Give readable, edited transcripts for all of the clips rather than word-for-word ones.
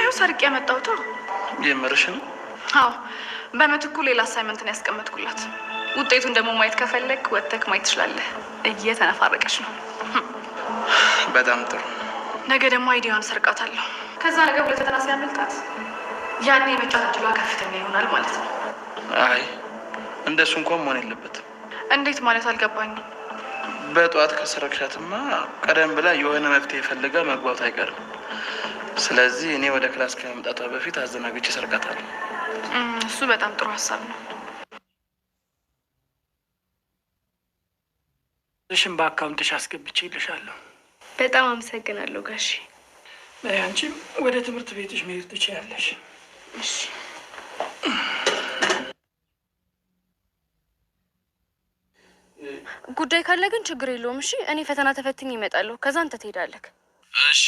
ይኸው ሰርቄ ያመጣሁት። የምርሽ ነው? አዎ፣ በምትኩ ሌላ አሳይመንት ነው ያስቀመጥኩላት። ውጤቱን ደግሞ ማየት ከፈለግ ወጥተህ ማየት ትችላለህ። እየተነፋረቀች ነው። በጣም ጥሩ። ነገ ደግሞ አይዲዋን ሰርቃታለሁ። ከዛ ነገ ሁለት ፈተና ሲያመልጣት ያኔ የመጫት እድሏ ከፍተኛ ይሆናል ማለት ነው። አይ እንደሱ እንኳን መሆን የለበትም። እንዴት ማለት አልገባኝም። በጠዋት ከሰረክሻትማ ቀደም ብላ የሆነ መፍትሄ ፈልጋ መግባቱ አይቀርም። ስለዚህ እኔ ወደ ክላስ ከመምጣቷ በፊት አዘናግቼ ሰርቃታለሁ። እሱ በጣም ጥሩ ሀሳብ ነው። እሺም በአካውንትሽ አስገብቼ ይልሻለሁ። በጣም አመሰግናለሁ ጋሺ። አንቺም ወደ ትምህርት ቤትሽ መሄድ ትችያለሽ። እሺ። ጉዳይ ካለ ግን ችግር የለውም። እሺ፣ እኔ ፈተና ተፈትኝ ይመጣለሁ። ከዛ አንተ ትሄዳለህ። እሺ፣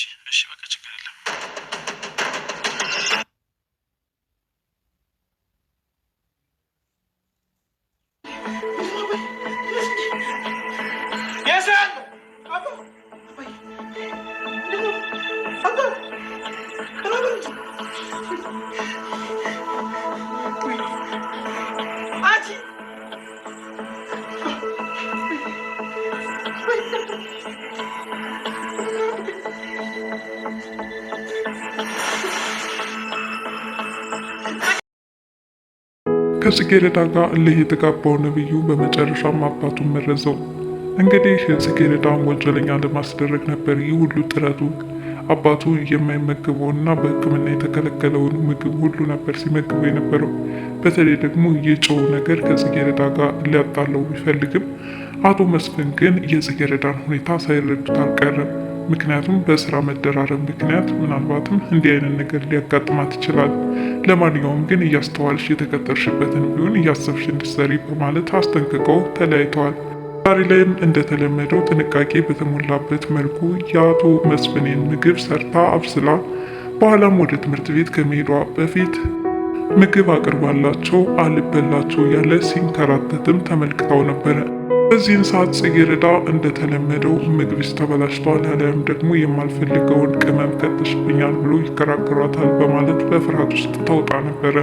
በቃ ችግር የለም። ከጽጌረዳ ጋር እልህ የተጋባው ነብዩ በመጨረሻም አባቱን መረዘው። እንግዲህ ጽጌረዳን ወንጀለኛ ለማስደረግ ነበር ይህ ሁሉ ጥረቱ። አባቱ የማይመገበውና በሕክምና የተከለከለውን ምግብ ሁሉ ነበር ሲመግቡ የነበረው። በተለይ ደግሞ የጨው ነገር ከጽጌረዳ ጋር ሊያጣለው ቢፈልግም አቶ መስፍን ግን የጽጌረዳን ሁኔታ ሳይረዱት አልቀረም። ምክንያቱም በስራ መደራረብ ምክንያት ምናልባትም እንዲህ አይነት ነገር ሊያጋጥማት ይችላል። ለማንኛውም ግን እያስተዋልሽ የተቀጠርሽበትን ቢሆን እያሰብሽ እንድትሰሪ በማለት አስጠንቅቀው ተለያይተዋል። ዛሬ ላይም እንደተለመደው ጥንቃቄ በተሞላበት መልኩ የአቶ መስፍኔን ምግብ ሰርታ አብስላ በኋላም ወደ ትምህርት ቤት ከመሄዷ በፊት ምግብ አቅርባላቸው አልበላቸው ያለ ሲንከራተትም ተመልክታው ነበረ። በዚህን ሰዓት ጽጌረዳ እንደተለመደው ምግብሽ ተበላሽቷል አሊያም ደግሞ የማልፈልገውን ቅመም ከተሽብኛል ብሎ ይከራከሯታል በማለት በፍርሃት ውስጥ ተውጣ ነበረ።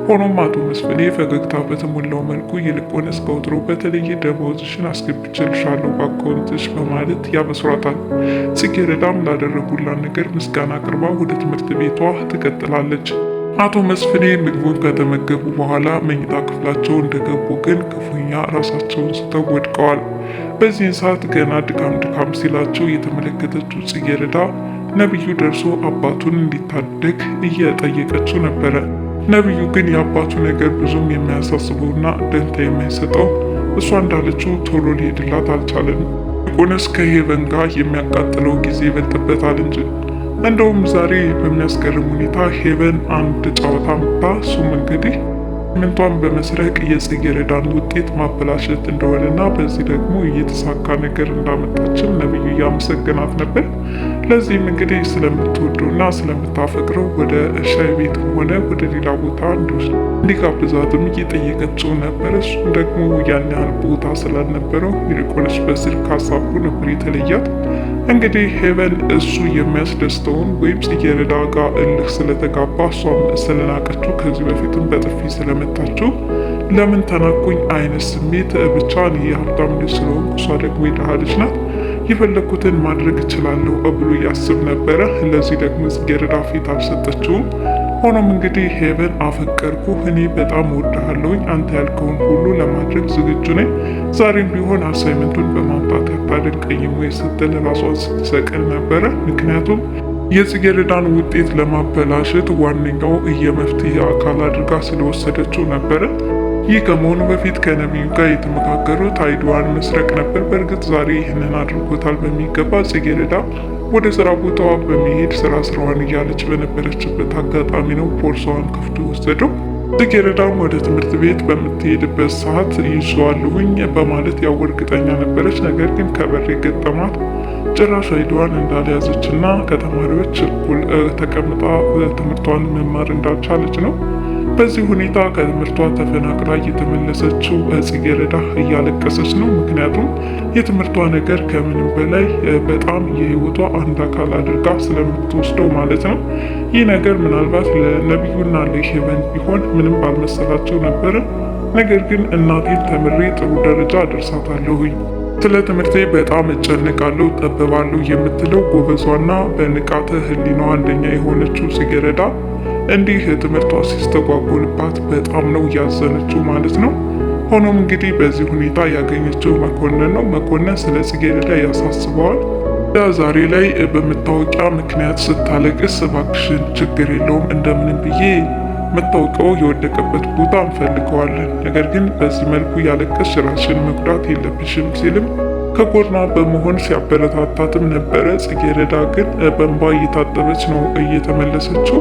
ሆኖም አቶ መስፍኔ ፈገግታ በተሞላው መልኩ ይልቁንስ ከወትሮ በተለየ ደመወዝሽን አስገብቼልሻለሁ በአካውንትሽ በማለት ያበስሯታል። ጽጌረዳም ላደረጉላት ነገር ምስጋና አቅርባ ወደ ትምህርት ቤቷ ትቀጥላለች። አቶ መስፍኔ ምግቡን ከተመገቡ በኋላ መኝታ ክፍላቸው እንደገቡ ግን ክፉኛ ራሳቸውን ስተው ወድቀዋል። በዚህን ሰዓት ገና ድካም ሲላቸው የተመለከተችው ጽጌረዳ ነብዩ ደርሶ አባቱን እንዲታደግ እየጠየቀችው ነበረ። ነብዩ ግን የአባቱ ነገር ብዙም የሚያሳስበውና ደንታ የማይሰጠው እሷ እንዳለችው ቶሎ ሊሄድላት አልቻለም። ይልቁንስ ከሄቨን ጋር የሚያቃጥለው ጊዜ ይበልጥበታል እንጂ። እንደውም ዛሬ በሚያስገርም ሁኔታ ሄቨን አንድ ጨዋታ መታ። እሱም እንግዲህ ምንቷን በመስረቅ የጽጌረዳን ውጤት ማበላሸት እንደሆነና በዚህ ደግሞ እየተሳካ ነገር እንዳመጣችም ነብዩ እያመሰገናት ነበር። ለዚህም እንግዲህ ስለምትወደውና ስለምታፈቅረው ወደ ሻይ ቤትም ሆነ ወደ ሌላ ቦታ እንዲጋብዛትም እየጠየቀችው ነበር። እሱም ደግሞ ያን ያህል ቦታ ስላልነበረው ይልቁንስ በስልክ ሀሳቡ ነበር የተለያት። እንግዲህ ሄቨን እሱ የሚያስደስተውን ወይም ጽጌረዳ ጋር እልህ ስለተጋባ እሷም ስለናቀችው ከዚህ በፊትም በጥፊ ስለመታችው ለምን ተናኩኝ አይነት ስሜት ብቻ እኔ የሀብታም ልጅ ስለሆንኩ እሷ ደግሞ የድሃ ልጅ ናት የፈለኩትን ማድረግ እችላለሁ ብሎ ያስብ ነበረ። ለዚህ ደግሞ ጽጌረዳ ፊት አልሰጠችውም። ሆኖም እንግዲህ ሄቨን አፈቀርኩ፣ እኔ በጣም ወድሃለሁኝ፣ አንተ ያልከውን ሁሉ ለማድረግ ዝግጁ ነኝ፣ ዛሬም ቢሆን አሳይመንቱን በማምጣት ያታደንቀኝም ወይ ስትል ራሷን ስትሰቅል ነበረ። ምክንያቱም የጽጌረዳን ውጤት ለማበላሸት ዋነኛው የመፍትሄ አካል አድርጋ ስለወሰደችው ነበረ። ይህ ከመሆኑ በፊት ከነቢዩ ጋር የተመካከሩት አይዲዋን መስረቅ ነበር። በእርግጥ ዛሬ ይህንን አድርጎታል በሚገባ። ጽጌረዳ ወደ ስራ ቦታዋ በመሄድ ስራዋን እያለች በነበረችበት አጋጣሚ ነው ቦርሳዋን ከፍቶ ወሰደው። ጽጌረዳም ወደ ትምህርት ቤት በምትሄድበት ሰዓት ይዤዋለሁኝ በማለት ያው እርግጠኛ ነበረች። ነገር ግን ከበር የገጠማት ጭራሽ አይዲዋን እንዳልያዘችና ከተማሪዎች እኩል ተቀምጣ ትምህርቷን መማር እንዳልቻለች ነው። በዚህ ሁኔታ ከትምህርቷ ተፈናቅላ እየተመለሰችው ጽጌረዳ እያለቀሰች ነው። ምክንያቱም የትምህርቷ ነገር ከምንም በላይ በጣም የህይወቷ አንድ አካል አድርጋ ስለምትወስደው ማለት ነው። ይህ ነገር ምናልባት ለነቢዩና ለሄቨን ቢሆን ምንም ባልመሰላቸው ነበረ። ነገር ግን እናቴን ተምሬ ጥሩ ደረጃ አደርሳታለሁኝ፣ ስለ ትምህርቴ በጣም እጨነቃለሁ፣ ጠበባለሁ የምትለው ጎበዟና በንቃተ ህሊናዋ አንደኛ የሆነችው ጽጌረዳ እንዲህ ትምህርቷ ሲስተጓጎልባት በጣም ነው ያዘነችው ማለት ነው። ሆኖም እንግዲህ በዚህ ሁኔታ ያገኘችው መኮንን ነው። መኮንን ስለ ጽጌረዳ ያሳስበዋል። ዛሬ ላይ በመታወቂያ ምክንያት ስታለቅስ እባክሽን ችግር የለውም እንደምንም ብዬ መታወቂያው የወደቀበት ቦታ እንፈልገዋለን፣ ነገር ግን በዚህ መልኩ ያለቀስሽ ራስሽን መጉዳት የለብሽም ሲልም ከጎኗ በመሆን ሲያበረታታትም ነበረ። ጽጌረዳ ግን በእንባ እየታጠበች ነው እየተመለሰችው።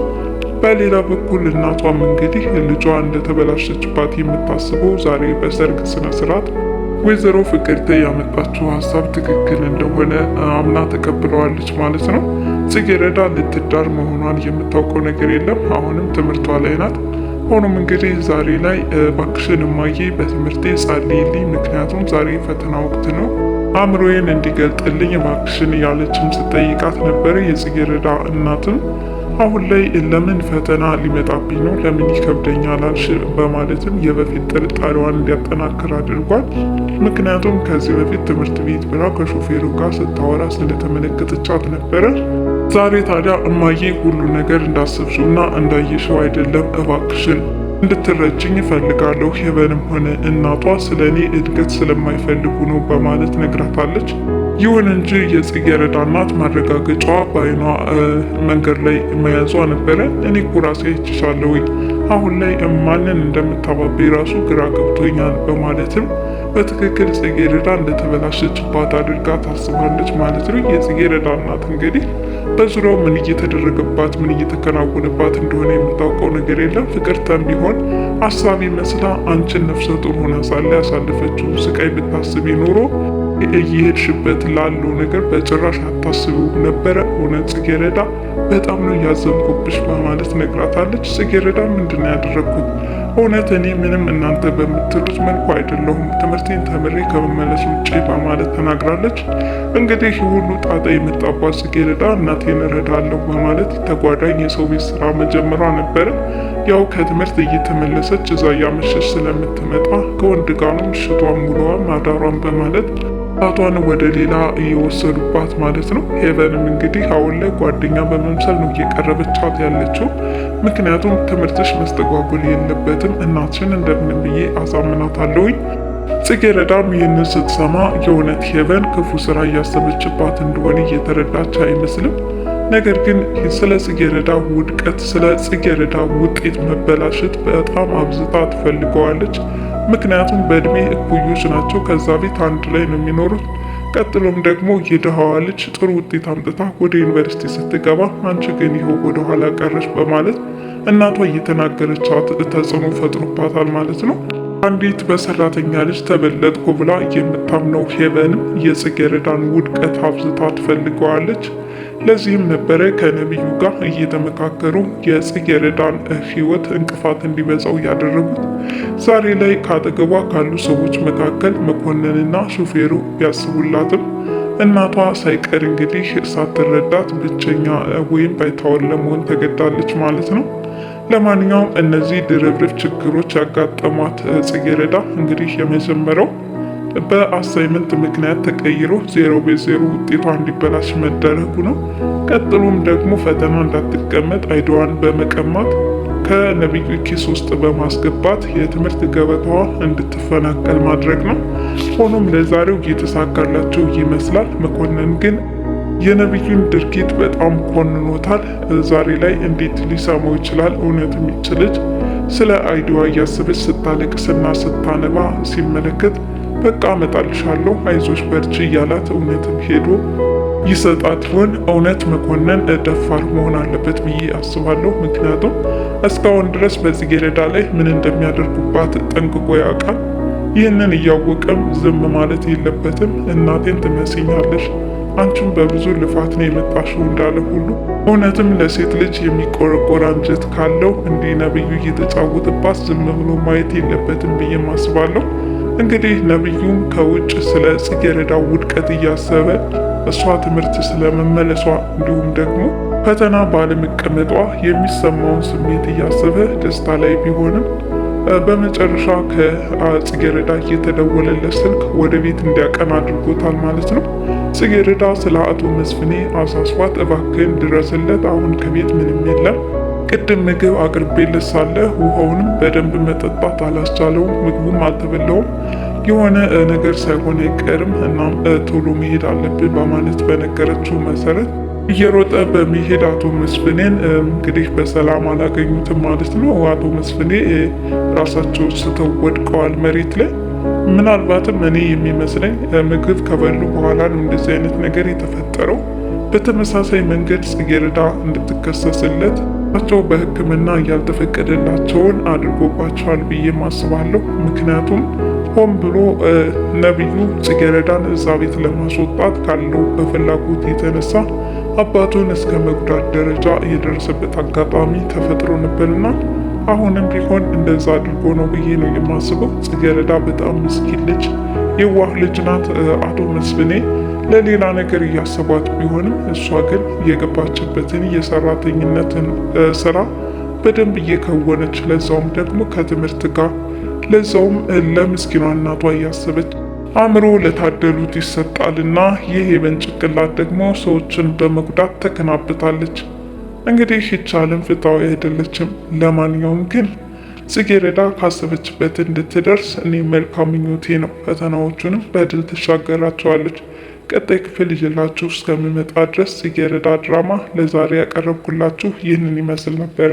በሌላ በኩል እናቷም እንግዲህ ልጇ እንደተበላሸችባት የምታስበው ዛሬ በሰርግ ስነ ስርዓት ወይዘሮ ፍቅርተ ያመጣችው ሀሳብ ትክክል እንደሆነ አምና ተቀብለዋለች ማለት ነው። ጽጌረዳ ልትዳር መሆኗን የምታውቀው ነገር የለም። አሁንም ትምህርቷ ላይ ናት። ሆኖም እንግዲህ ዛሬ ላይ ባክሽን እማዬ በትምህርቴ ጸልይልኝ፣ ምክንያቱም ዛሬ ፈተና ወቅት ነው፣ አእምሮዬን እንዲገልጥልኝ ባክሽን እያለችም ስጠይቃት ነበረ። የጽጌረዳ እናትም አሁን ላይ ለምን ፈተና ሊመጣብኝ ነው፣ ለምን ይከብደኛል አልሽ በማለትም የበፊት ጥርጣሬዋን እንዲያጠናክር አድርጓል። ምክንያቱም ከዚህ በፊት ትምህርት ቤት ብላ ከሾፌሩ ጋር ስታወራ ስለተመለከተቻት ነበረ። ዛሬ ታዲያ እማዬ ሁሉ ነገር እንዳሰብሽውና እንዳየሽው አይደለም፣ እባክሽን እንድትረጅኝ እፈልጋለሁ። ሄቨንም ሆነ እናቷ ስለ እኔ እድገት ስለማይፈልጉ ነው በማለት ነግራታለች። ይሁን እንጂ የጽጌረዳ እናት ማረጋገጫዋ በአይኗ መንገድ ላይ መያዟ ነበረ። እኔ እኮ ራሴ አይቼሻለሁኝ፣ አሁን ላይ ማንን እንደምታባበይ ራሱ ግራ ገብቶኛል በማለትም በትክክል ጽጌረዳ እንደተበላሸችባት አድርጋ ታስባለች ማለት ነው። የጽጌረዳ እናት እንግዲህ በዙሪያው ምን እየተደረገባት ምን እየተከናወነባት እንደሆነ የምታውቀው ነገር የለም። ፍቅርተም ቢሆን አሳቢ መስላ አንቺን ነፍሰ ጡር ሆና ሳለ ያሳለፈችው ስቃይ ብታስብ ኖሮ እየሄድሽበት ላለው ነገር በጭራሽ አታስቢው ነበረ። እውነት ጽጌረዳ በጣም ነው ያዘንኩብሽ በማለት ነግራታለች። ጽጌረዳ ምንድን ነው ያደረግኩት? እውነት እኔ ምንም እናንተ በምትሉት መልኩ አይደለሁም፣ ትምህርቴን ተምሬ ከመመለስ ውጭ በማለት ተናግራለች። እንግዲህ ሁሉ ጣጣ የመጣባት ጽጌረዳ እናቴን እረዳለሁ በማለት ተጓዳኝ የሰው ቤት ስራ መጀመሯ ነበረ። ያው ከትምህርት እየተመለሰች እዛ እያመሸች ስለምትመጣ ከወንድ ጋር ነው ምሽቷን ሙሉዋን አዳሯን በማለት ጣቷን ወደ ሌላ እየወሰዱባት ማለት ነው። ሄቨንም እንግዲህ አሁን ላይ ጓደኛ በመምሰል ነው እየቀረበቻት ያለችው። ምክንያቱም ትምህርትሽ መስተጓጎል የለበትም፣ እናትሽን እንደምንም ብዬ አሳምናታለሁኝ። ጽጌረዳም ይህንን ስትሰማ የእውነት ሄቨን ክፉ ስራ እያሰበችባት እንደሆነ እየተረዳች አይመስልም። ነገር ግን ስለ ጽጌረዳ ውድቀት፣ ስለ ጽጌረዳ ውጤት መበላሸት በጣም አብዝታ ትፈልገዋለች። ምክንያቱም በእድሜ እኩዮች ናቸው። ከዛ ቤት አንድ ላይ ነው የሚኖሩት። ቀጥሎም ደግሞ የድሃዋ ልጅ ጥሩ ውጤት አምጥታ ወደ ዩኒቨርሲቲ ስትገባ አንቺ ግን ይኸው ወደ ኋላ ቀረች በማለት እናቷ እየተናገረቻት ተጽዕኖ ፈጥሮባታል ማለት ነው። አንዲት በሰራተኛ ልጅ ተበለጥኩ ብላ የምታምነው ሄቨንም የጽጌረዳን ውድቀት አብዝታ ትፈልገዋለች። ለዚህም ነበረ ከነቢዩ ጋር እየተመካከሩ የጽጌረዳን ሕይወት እንቅፋት እንዲበዛው ያደረጉት። ዛሬ ላይ ከአጠገቧ ካሉ ሰዎች መካከል መኮንንና ሹፌሩ ቢያስቡላትም እናቷ ሳይቀር እንግዲህ ሳትረዳት ብቸኛ ወይም ባይታወር ለመሆን ተገዳለች ማለት ነው። ለማንኛውም እነዚህ ድርብርብ ችግሮች ያጋጠሟት ጽጌረዳ እንግዲህ የመጀመሪያው በአሳይመንት ምክንያት ተቀይሮ 0/0 ውጤቷ እንዲበላሽ መደረጉ ነው። ቀጥሎም ደግሞ ፈተና እንዳትቀመጥ አይዲዋን በመቀማት ከነቢዩ ኪስ ውስጥ በማስገባት የትምህርት ገበታዋ እንድትፈናቀል ማድረግ ነው። ሆኖም ለዛሬው እየተሳካላቸው ይመስላል። መኮንን ግን የነቢዩን ድርጊት በጣም ኮንኖታል። ዛሬ ላይ እንዴት ሊሰማው ይችላል? እውነትም ይችልጅ ስለ አይዲዋ እያሰበች ስታለቅስና ስታነባ ሲመለከት በቃ አመጣልሻለሁ አይዞሽ በርቺ እያላት እውነትም ሄዶ ይሰጣት ይሆን? እውነት መኮንን ደፋር መሆን አለበት ብዬ አስባለሁ። ምክንያቱም እስካሁን ድረስ በጽጌረዳ ላይ ምን እንደሚያደርጉባት ጠንቅቆ ያውቃል። ይህንን እያወቀም ዝም ማለት የለበትም። እናቴን ትመስኛለሽ፣ አንቺም በብዙ ልፋት ነው የመጣሽው እንዳለ ሁሉ እውነትም ለሴት ልጅ የሚቆረቆር አንጀት ካለው እንዲህ ነብዩ እየተጫወተባት ዝም ብሎ ማየት የለበትም ብዬ አስባለሁ። እንግዲህ ነብዩም ከውጭ ስለ ጽጌረዳ ውድቀት እያሰበ እሷ ትምህርት ስለመመለሷ እንዲሁም ደግሞ ፈተና ባለመቀመጧ የሚሰማውን ስሜት እያሰበ ደስታ ላይ ቢሆንም በመጨረሻ ከጽጌረዳ እየተደወለለት ስልክ ወደ ቤት እንዲያቀና አድርጎታል ማለት ነው። ጽጌረዳ ስለ አቶ መስፍኔ አሳስቧት እባክህን ድረስለት፣ አሁን ከቤት ምንም የለም። ቅድም ምግብ አቅርቤለት ሳለ ውሃውንም በደንብ መጠጣት አላስቻለውም፣ ምግቡም አልተበላውም። የሆነ ነገር ሳይሆን አይቀርም፣ እናም ቶሎ መሄድ አለብን በማለት በነገረችው መሰረት እየሮጠ በመሄድ አቶ መስፍኔን እንግዲህ በሰላም አላገኙትም ማለት ነው። አቶ መስፍኔ ራሳቸው ስተው ወድቀዋል መሬት ላይ። ምናልባትም እኔ የሚመስለኝ ምግብ ከበሉ በኋላ ነው እንደዚህ አይነት ነገር የተፈጠረው። በተመሳሳይ መንገድ ጽጌረዳ እንድትከሰስለት ቸው በሕክምና ያልተፈቀደላቸውን አድርጎባቸዋል ብዬ ማስባለሁ። ምክንያቱም ሆን ብሎ ነቢዩ ጽጌረዳን እዛ ቤት ለማስወጣት ካለው በፍላጎት የተነሳ አባቱን እስከ መጉዳት ደረጃ የደረሰበት አጋጣሚ ተፈጥሮ ነበርና አሁንም ቢሆን እንደዛ አድርጎ ነው ብዬ ነው የማስበው። ጽጌረዳ በጣም ምስኪን ልጅ፣ የዋህ ልጅ ናት። አቶ መስፍኔ ለሌላ ነገር እያሰቧት ቢሆንም እሷ ግን የገባችበትን የሰራተኝነትን ስራ በደንብ እየከወነች፣ ለዛውም ደግሞ ከትምህርት ጋር ለዛውም ለምስኪኗ እናቷ እያሰበች አእምሮ ለታደሉት ይሰጣልና ይህ የበን ጭንቅላት ደግሞ ሰዎችን በመጉዳት ተከናብታለች። እንግዲህ ይቻለም ፍትሃዊ አይደለችም። ለማንኛውም ግን ጽጌረዳ ካሰበችበት እንድትደርስ እኔ መልካም ምኞቴ ነው። ፈተናዎቹንም በድል ትሻገራቸዋለች። ቀጣይ ክፍል ይዤላችሁ እስከምመጣ ድረስ ጽጌረዳ ድራማ ለዛሬ ያቀረብኩላችሁ ይህንን ይመስል ነበረ።